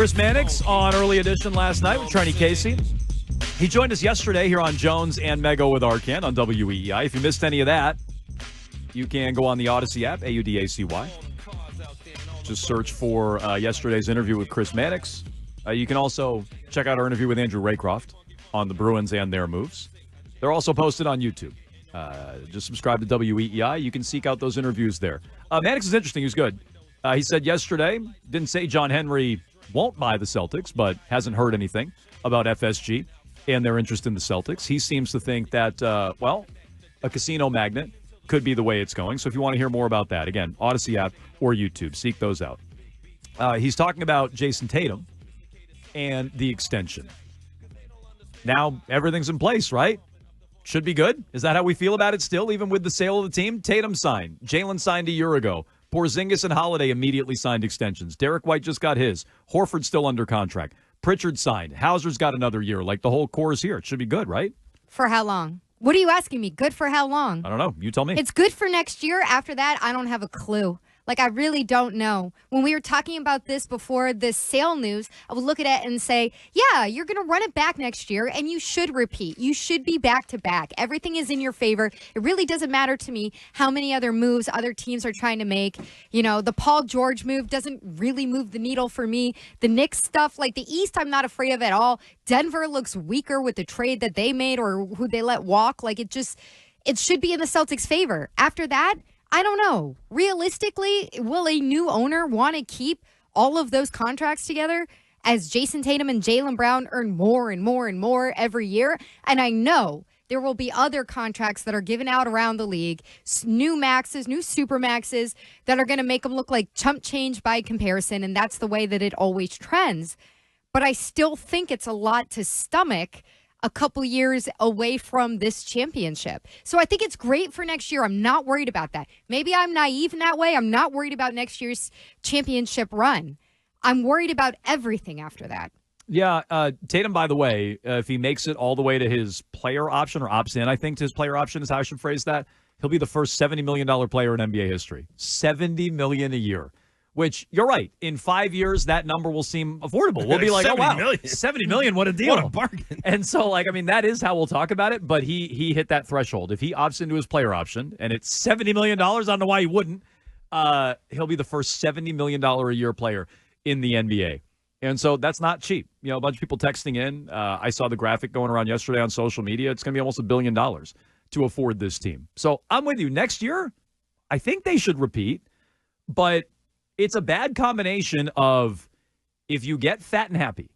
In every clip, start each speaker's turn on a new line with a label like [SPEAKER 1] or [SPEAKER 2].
[SPEAKER 1] Chris Mannix on Early Edition last night with Triny Casey. He joined us yesterday here on Jones and Mego with Arcan on WEEI. If you missed any of that, you can go on the Odyssey app, AUDACY. Just search for yesterday's interview with Chris Mannix. You can also check out our interview with Andrew Raycroft on the Bruins and their moves. They're also posted on YouTube. Just subscribe to WEEI. You can seek out those interviews there. Mannix is interesting. He's good. He said yesterday, didn't say John Henry won't buy the Celtics, but hasn't heard anything about FSG and their interest in the Celtics. He seems to think that, a casino magnet could be the way it's going. So if you want to hear more about that, again, Odyssey app or YouTube, seek those out. He's talking about Jayson Tatum and the extension. Now, everything's in place, right? Should be good. Is that how we feel about it still, even with the sale of the team? Tatum signed. Jaylen signed a year ago. Porzingis and Holiday immediately signed extensions. Derrick White just got his. Horford's still under contract. Pritchard signed. Hauser's got another year. Like, the whole core is here. It should be good, right?
[SPEAKER 2] For how long? What are you asking me? Good for how long?
[SPEAKER 1] I don't know. You tell me.
[SPEAKER 2] It's good for next year. After that, I don't have a clue. Like, I really don't know. When we were talking about this before this sale news, I would look at it and say, yeah, you're going to run it back next year, and you should repeat. You should be back-to-back. Everything is in your favor. It really doesn't matter to me how many other moves other teams are trying to make. You know, the Paul George move doesn't really move the needle for me. The Knicks stuff, like the East, I'm not afraid of at all. Denver looks weaker with the trade that they made or who they let walk. Like, it should be in the Celtics' favor. After that, I don't know. Realistically, will a new owner want to keep all of those contracts together as Jayson Tatum and Jaylen Brown earn more and more and more every year? And I know there will be other contracts that are given out around the league, new maxes, new super maxes that are going to make them look like chump change by comparison, and that's the way that it always trends. But I still think it's a lot to stomach a couple years away from this championship. So I think it's great for next year. I'm not worried about that. Maybe I'm naive in that way. I'm not worried about next year's championship run. I'm worried about everything after that.
[SPEAKER 1] Yeah, Tatum, by the way, if he makes it all the way to his player option or opts in, I think to his player option is how I should phrase that, he'll be the first $70 million player in NBA history. $70 million a year. Which, you're right, in 5 years, that number will seem affordable. We'll be like, oh, wow, $70 million, what a deal.
[SPEAKER 3] What a bargain.
[SPEAKER 1] And so, that is how we'll talk about it, but he hit that threshold. If he opts into his player option, and it's $70 million, I don't know why he wouldn't, he'll be the first $70 million a year player in the NBA. And so that's not cheap. You know, a bunch of people texting in. I saw the graphic going around yesterday on social media. It's going to be almost $1 billion to afford this team. So I'm with you. Next year, I think they should repeat, but it's a bad combination of if you get fat and happy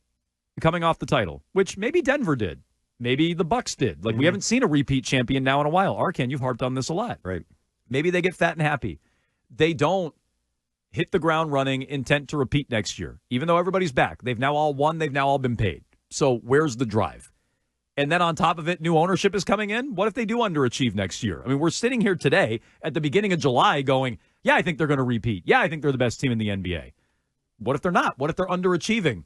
[SPEAKER 1] coming off the title, which maybe Denver did, maybe the Bucks did. Like, we haven't seen a repeat champion now in a while. Arcan, you've harped on this a lot.
[SPEAKER 3] Right.
[SPEAKER 1] Maybe they get fat and happy. They don't hit the ground running, intent to repeat next year, even though everybody's back. They've now all won. They've now all been paid. So where's the drive? And then on top of it, new ownership is coming in. What if they do underachieve next year? I mean, we're sitting here today at the beginning of July going, yeah, I think they're going to repeat. Yeah, I think they're the best team in the NBA. What if they're not? What if they're underachieving?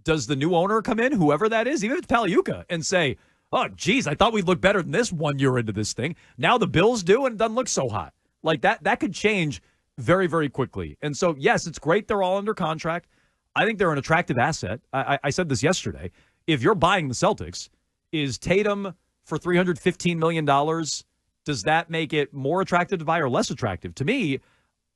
[SPEAKER 1] Does the new owner come in, whoever that is, even if it's Paliuka, and say, oh, geez, I thought we'd look better than this 1 year into this thing. Now the Bills do, and it doesn't look so hot. Like, that could change very, very quickly. And so, yes, it's great they're all under contract. I think they're an attractive asset. I said this yesterday. If you're buying the Celtics, is Tatum for $315 million, does that make it more attractive to buy or less attractive? To me,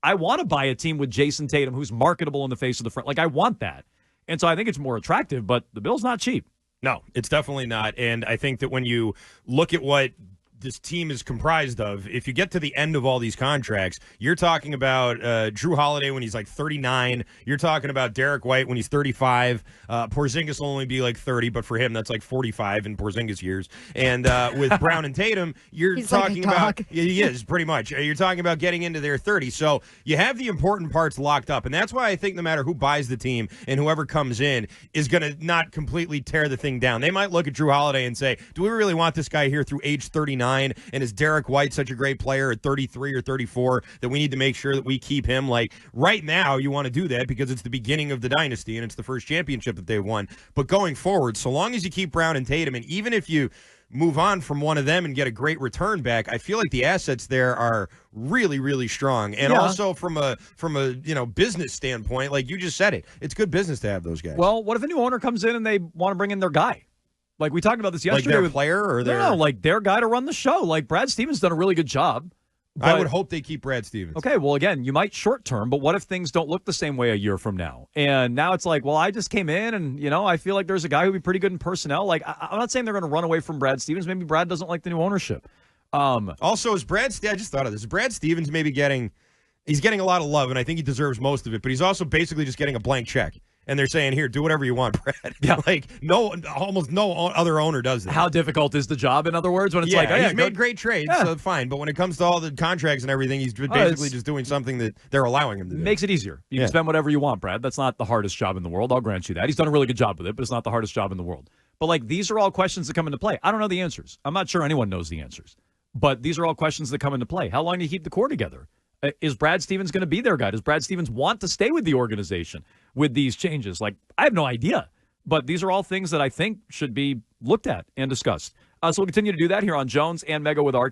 [SPEAKER 1] I want to buy a team with Jayson Tatum who's marketable in the face of the front. Like, I want that. And so I think it's more attractive, but the bill's not cheap.
[SPEAKER 3] No, it's definitely not. And I think that when you look at what this team is comprised of, if you get to the end of all these contracts, you're talking about Jrue Holiday when he's like 39. You're talking about Derrick White when he's 35. Porzingis will only be like 30, but for him, that's like 45 in Porzingis years. And with Brown and Tatum, you're
[SPEAKER 2] he's
[SPEAKER 3] talking
[SPEAKER 2] like
[SPEAKER 3] about, he is pretty much. You're talking about getting into their 30s. So you have the important parts locked up. And that's why I think no matter who buys the team and whoever comes in is going to not completely tear the thing down. They might look at Jrue Holiday and say, do we really want this guy here through age 39? resign? And is Derrick White such a great player at 33 or 34 that we need to make sure that we keep him? Like, right now, you want to do that because it's the beginning of the dynasty and it's the first championship that they've won. But going forward, so long as you keep Brown and Tatum, and even if you move on from one of them and get a great return back, I feel like the assets there are really, really strong. And also from a business standpoint, like you just said it's good business to have those guys.
[SPEAKER 1] Well, what if a new owner comes in and they want to bring in their guy? Like we talked about this yesterday.
[SPEAKER 3] Like their player or their...
[SPEAKER 1] No, like their guy to run the show. Like Brad Stevens done a really good job.
[SPEAKER 3] I would hope they keep Brad Stevens.
[SPEAKER 1] Okay, well, again, you might short term, but what if things don't look the same way a year from now? And now it's like, well, I just came in and, I feel like there's a guy who'd be pretty good in personnel. Like, I'm not saying they're going to run away from Brad Stevens. Maybe Brad doesn't like the new ownership.
[SPEAKER 3] Also, I just thought of this. Is Brad Stevens maybe he's getting a lot of love, and I think he deserves most of it, but he's also basically just getting a blank check. And they're saying, here, do whatever you want, Brad.
[SPEAKER 1] Yeah.
[SPEAKER 3] Like, almost no other owner does that.
[SPEAKER 1] How difficult is the job, in other words? When it's
[SPEAKER 3] he's made great trades, so fine. But when it comes to all the contracts and everything, he's basically just doing something that they're allowing him to do.
[SPEAKER 1] Makes it easier. You can spend whatever you want, Brad. That's not the hardest job in the world. I'll grant you that. He's done a really good job with it, but it's not the hardest job in the world. But, like, these are all questions that come into play. I don't know the answers. I'm not sure anyone knows the answers. But these are all questions that come into play. How long do you keep the core together? Is Brad Stevens going to be their guy? Does Brad Stevens want to stay with the organization with these changes? Like, I have no idea. But these are all things that I think should be looked at and discussed. So we'll continue to do that here on Jones and Mego with Arkin.